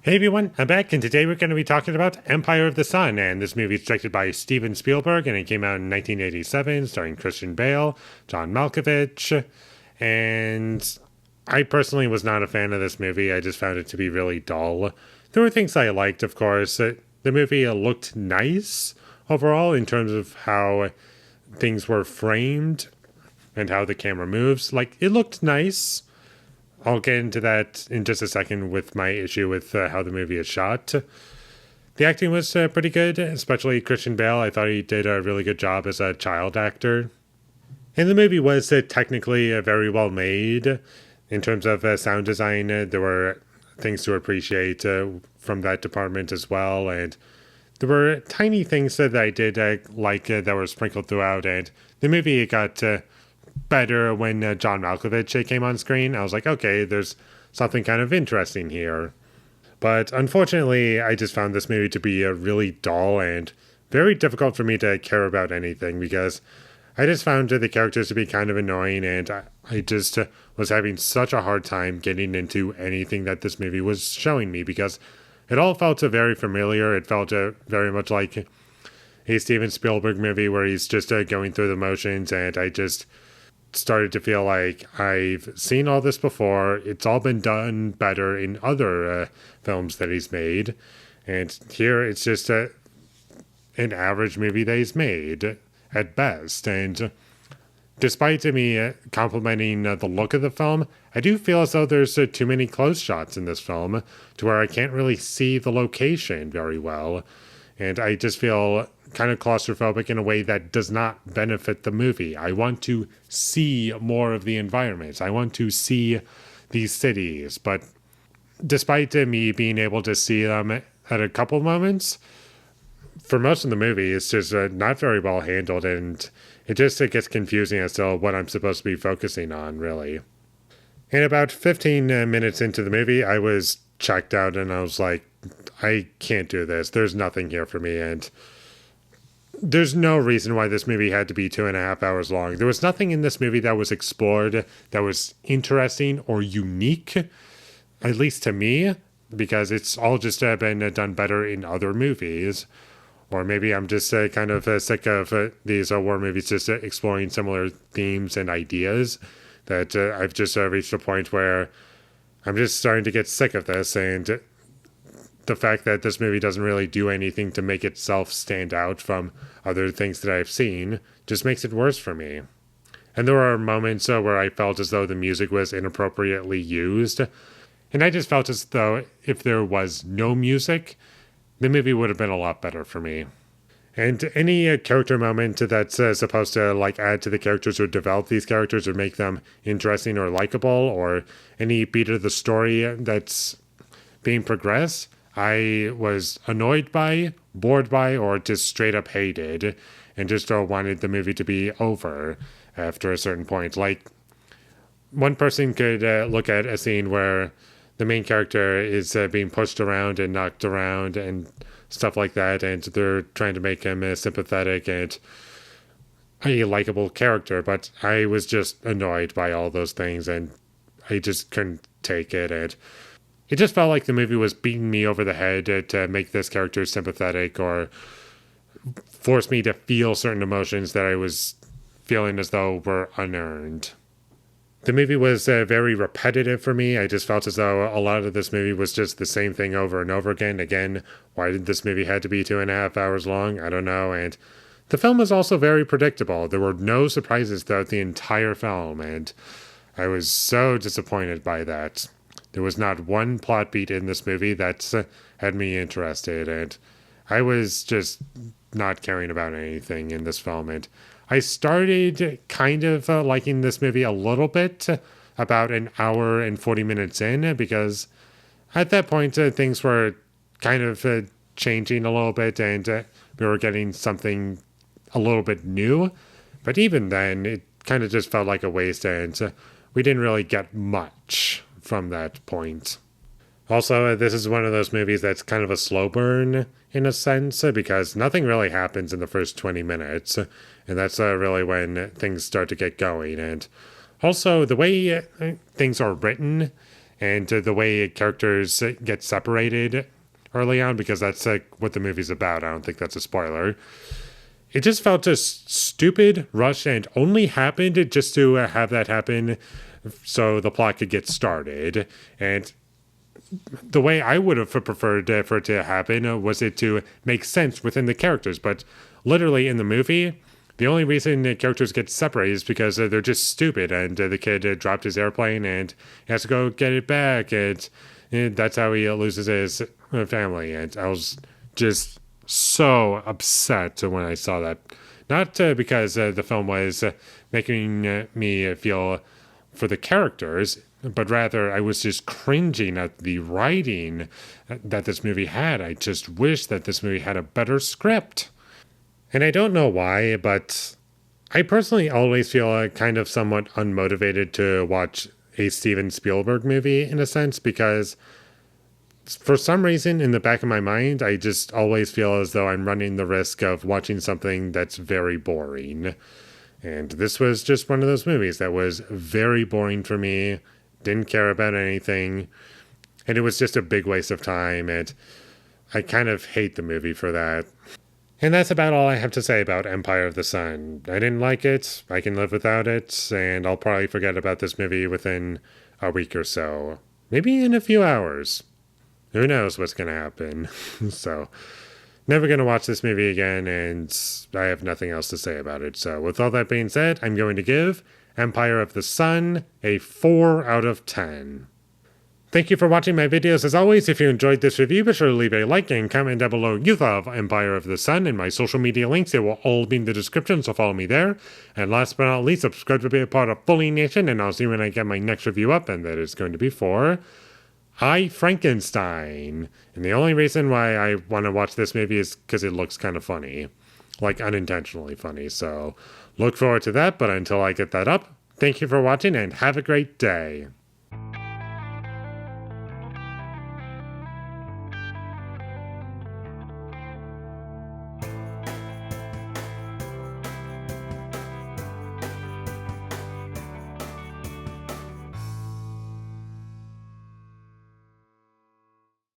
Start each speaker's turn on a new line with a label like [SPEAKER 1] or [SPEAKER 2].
[SPEAKER 1] Hey everyone, I'm back, and today we're going to be talking about Empire of the Sun. And this movie is directed by Steven Spielberg, and it came out in 1987, starring Christian Bale, John Malkovich. And I personally was not a fan of this movie. I just found it to be really dull. There were things I liked, of course. The movie looked nice overall in terms of how things were framed and how the camera moves. Like, it looked nice. I'll get into that in just a second with my issue with how the movie is shot. The acting was pretty good, especially Christian Bale. I thought he did a really good job as a child actor. And the movie was technically very well made. In terms of sound design, there were things to appreciate from that department as well. And there were tiny things that I did like that were sprinkled throughout. And the movie got better when John Malkovich came on screen. I was like, okay, there's something kind of interesting here. But unfortunately, I just found this movie to be really dull and very difficult for me to care about anything because I just found the characters to be kind of annoying, and I just was having such a hard time getting into anything that this movie was showing me because it all felt very familiar. It felt very much like a Steven Spielberg movie where he's just going through the motions, and I just started to feel like I've seen all this before. It's all been done better in other films that he's made. And here it's just an average movie that he's made at best. And despite me complimenting the look of the film, I do feel as though there's too many close shots in this film to where I can't really see the location very well. And I just feel kind of claustrophobic in a way that does not benefit the movie. I want to see more of the environments. I want to see these cities. But despite me being able to see them at a couple moments, for most of the movie, it's just not very well handled, and it gets confusing as to what I'm supposed to be focusing on, really. And about 15 minutes into the movie, I was checked out, and I was like, I can't do this. There's nothing here for me, and there's no reason why this movie had to be 2.5 hours long. There was nothing in this movie that was explored that was interesting or unique, at least to me, because it's all just been done better in other movies. Or maybe I'm just kind of sick of these war movies just exploring similar themes and ideas that I've just reached a point where I'm just starting to get sick of this, and the fact that this movie doesn't really do anything to make itself stand out from other things that I've seen just makes it worse for me. And there are moments where I felt as though the music was inappropriately used, and I just felt as though if there was no music, the movie would have been a lot better for me. And any character moment that's supposed to like add to the characters or develop these characters or make them interesting or likable, or any beat of the story that's being progressed, I was annoyed by, bored by, or just straight up hated, and just wanted the movie to be over after a certain point. Like, one person could look at a scene where the main character is being pushed around and knocked around and stuff like that, and they're trying to make him sympathetic and a likable character, but I was just annoyed by all those things, and I just couldn't take it, and it just felt like the movie was beating me over the head to make this character sympathetic or force me to feel certain emotions that I was feeling as though were unearned. The movie was very repetitive for me. I just felt as though a lot of this movie was just the same thing over and over again. Again, why did this movie have to be 2.5 hours long? I don't know. And the film was also very predictable. There were no surprises throughout the entire film, and I was so disappointed by that. There was not one plot beat in this movie that had me interested, and I was just not caring about anything in this film. And I started kind of liking this movie a little bit about an hour and 40 minutes in, because at that point things were kind of changing a little bit, and we were getting something a little bit new. But even then, it kind of just felt like a waste, and we didn't really get much from that point. Also, this is one of those movies that's kind of a slow burn in a sense, because nothing really happens in the first 20 minutes, and that's really when things start to get going. And also, the way things are written and the way characters get separated early on, because that's like what the movie's about. I don't think that's a spoiler. It just felt just stupid, rushed, and only happened just to have that happen so the plot could get started. And the way I would have preferred for it to happen was it to make sense within the characters. But literally in the movie, the only reason the characters get separated is because they're just stupid, and the kid dropped his airplane and he has to go get it back, and that's how he loses his family. And I was just so upset when I saw that. Not because the film was making me feel for the characters, but rather I was just cringing at the writing that this movie had. I just wish that this movie had a better script. And I don't know why, but I personally always feel kind of somewhat unmotivated to watch a Steven Spielberg movie in a sense, because for some reason in the back of my mind, I just always feel as though I'm running the risk of watching something that's very boring. And this was just one of those movies that was very boring for me, didn't care about anything, and it was just a big waste of time, and I kind of hate the movie for that. And that's about all I have to say about Empire of the Sun. I didn't like it, I can live without it, and I'll probably forget about this movie within a week or so. Maybe in a few hours. Who knows what's going to happen. So, never going to watch this movie again, and I have nothing else to say about it. So, with all that being said, I'm going to give Empire of the Sun a 4 out of 10. Thank you for watching my videos. As always, if you enjoyed this review, be sure to leave a like and comment down below you thought of Empire of the Sun, and my social media links. They will all be in the description, so follow me there. And last but not least, subscribe to be a part of Foley Nation, and I'll see you when I get my next review up, and that is going to be for I, Frankenstein. And the only reason why I want to watch this movie is because it looks kind of funny. Like, unintentionally funny. So, look forward to that, but until I get that up, thank you for watching, and have a great day.